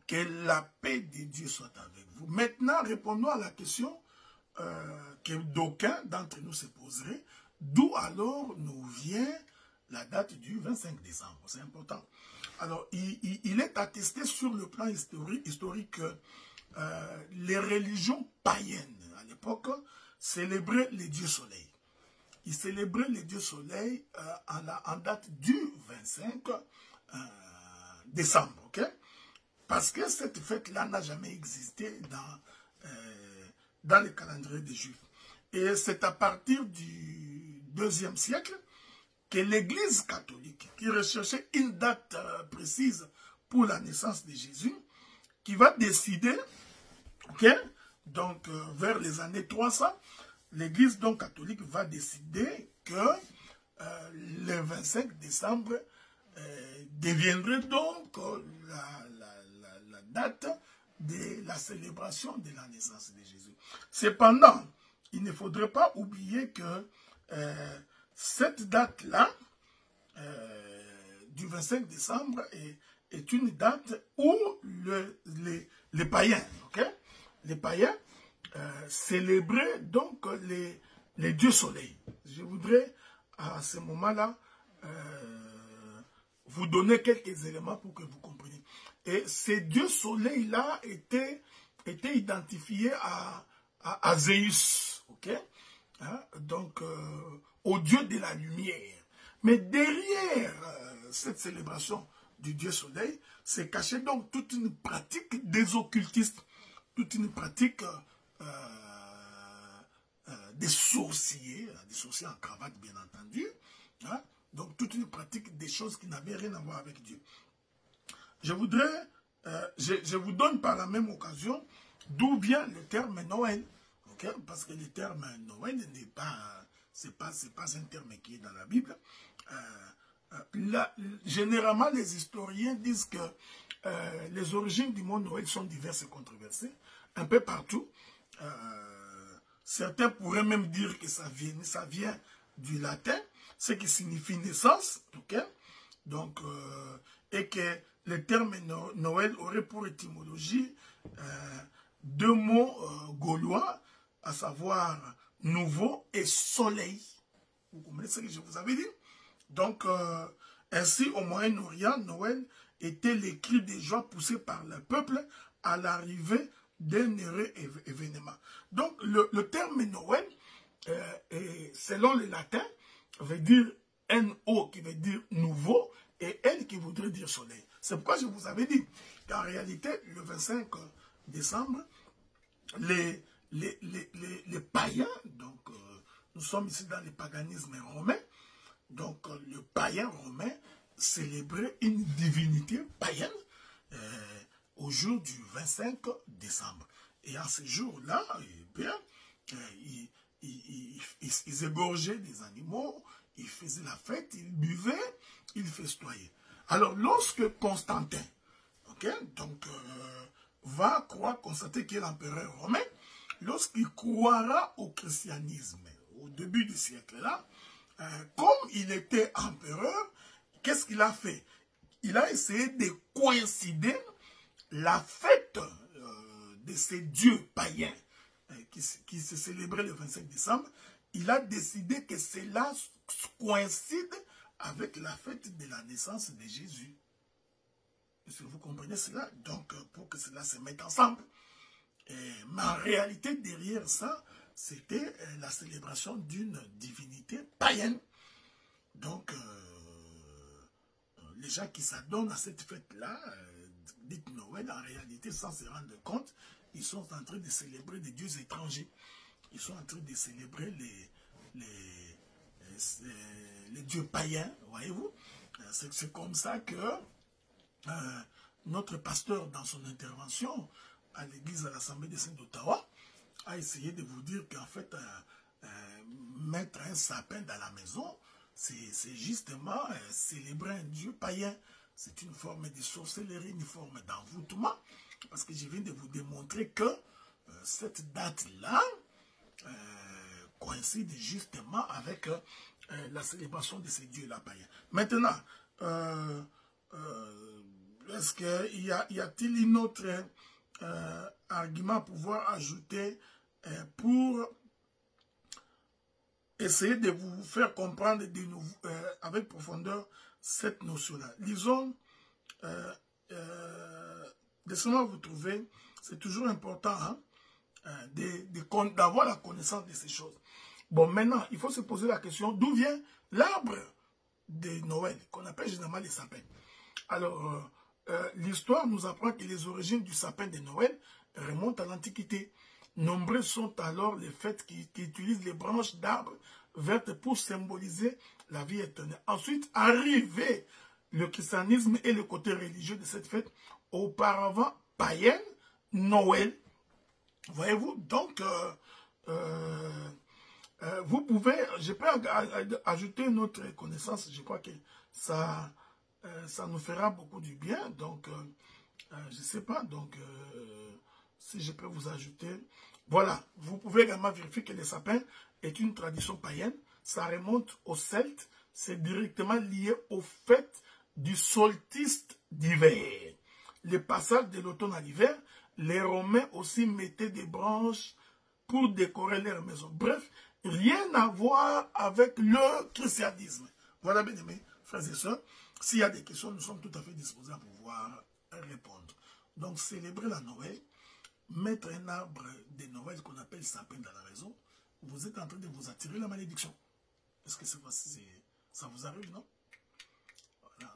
Que la paix de Dieu soit avec vous. Maintenant, répondons à la question que d'aucuns d'entre nous se poseraient. D'où alors nous vient la date du 25 décembre? C'est important. Alors, il est attesté sur le plan historique que les religions païennes, à l'époque, célébraient les dieux soleil. Ils célébraient les dieux soleil en date du 25 décembre. Okay? Parce que cette fête-là n'a jamais existé dans le calendrier des Juifs. Et c'est à partir du IIe siècle que l'Église catholique, qui recherchait une date précise pour la naissance de Jésus, qui va décider, okay, donc vers les années 300, l'Église donc catholique va décider que le 25 décembre deviendrait donc la date de la célébration de la naissance de Jésus. Cependant, il ne faudrait pas oublier que cette date-là, du 25 décembre, est une date où les païens, okay, les païens célébraient donc les dieux soleil. Je voudrais à ce moment-là vous donner quelques éléments pour que vous compreniez. Et ces dieux soleil-là étaient identifiés à Zéus, ok, hein? Donc au dieu de la lumière. Mais derrière cette célébration du dieu soleil, c'est caché donc toute une pratique des occultistes, toute une pratique des sorciers en cravate bien entendu, hein? Donc toute une pratique des choses qui n'avaient rien à voir avec Dieu. Je voudrais, je vous donne par la même occasion d'où vient le terme Noël, okay? Parce que le terme Noël n'est pas, c'est pas un terme qui est dans la Bible. Généralement, les historiens disent que les origines du mot Noël sont diverses et controversées, un peu partout. Certains pourraient même dire que ça vient du latin, ce qui signifie naissance, okay? Donc, et que le terme Noël aurait pour étymologie deux mots gaulois, à savoir nouveau et soleil. Vous comprenez ce que je vous avais dit? Donc, ainsi, au Moyen-Orient, Noël était les cris de joie poussés par le peuple à l'arrivée d'un heureux événement. Donc, le terme Noël, selon le latin, veut dire N-O qui veut dire nouveau et N qui voudrait dire soleil. C'est pourquoi je vous avais dit qu'en réalité, le 25 décembre, les païens, donc nous sommes ici dans le paganisme romain, donc le païen romain célébrait une divinité païenne au jour du 25 décembre. Et à ce jour-là, eh bien, ils égorgeaient des animaux, ils faisaient la fête, ils buvaient, ils festoyaient. Alors, lorsque Constantin, okay, donc, va croire, constater qu'il est l'empereur romain, lorsqu'il croira au christianisme, au début du siècle-là, comme il était empereur, qu'est-ce qu'il a fait? Il a essayé de coïncider la fête de ces dieux païens qui se célébrait le 25 décembre. Il a décidé que cela coïncide avec la fête de la naissance de Jésus. Est-ce que vous comprenez cela? Donc, pour que cela se mette ensemble. Mais en réalité, derrière ça, c'était la célébration d'une divinité païenne. Donc, les gens qui s'adonnent à cette fête-là, dites Noël, en réalité, sans se rendre compte, ils sont en train de célébrer des dieux étrangers. Ils sont en train de célébrer les dieux païens, voyez-vous. C'est comme ça que notre pasteur, dans son intervention à l'église à l'Assemblée des Saints d'Ottawa, a essayé de vous dire qu'en fait, mettre un sapin dans la maison, c'est justement célébrer un dieu païen. C'est une forme de sorcellerie, une forme d'envoûtement. Parce que je viens de vous démontrer que cette date-là coïncide justement avec la célébration de ces dieux-là païens. Maintenant, Est-ce qu'il y a-t-il une autre argument à pouvoir ajouter pour essayer de vous faire comprendre de nouveau, avec profondeur cette notion-là? Lisons, laissez-moi vous trouver, c'est toujours important hein, d'avoir la connaissance de ces choses. Bon, maintenant, il faut se poser la question, d'où vient l'arbre de Noël, qu'on appelle généralement les sapins? Alors, l'histoire nous apprend que les origines du sapin de Noël remontent à l'Antiquité. Nombreux sont alors les fêtes qui utilisent les branches d'arbres vertes pour symboliser la vie éternelle. Ensuite, arrivé le christianisme et le côté religieux de cette fête, auparavant païenne, Noël. Voyez-vous, donc, vous pouvez, je peux ajouter une autre connaissance, je crois que ça nous fera beaucoup du bien, donc, je ne sais pas, donc, si je peux vous ajouter, voilà, vous pouvez également vérifier que le sapin est une tradition païenne, ça remonte aux Celtes, c'est directement lié au fait du solstice d'hiver. Le passage de l'automne à l'hiver, les Romains aussi mettaient des branches pour décorer leur maison. Bref, rien à voir avec le christianisme. Voilà, bien aimés, frères et sœurs. S'il y a des questions, nous sommes tout à fait disposés à pouvoir répondre. Donc, célébrer la Noël, mettre un arbre de Noël qu'on appelle sapin dans la maison, vous êtes en train de vous attirer la malédiction. Est-ce que ça vous arrive, non? Voilà.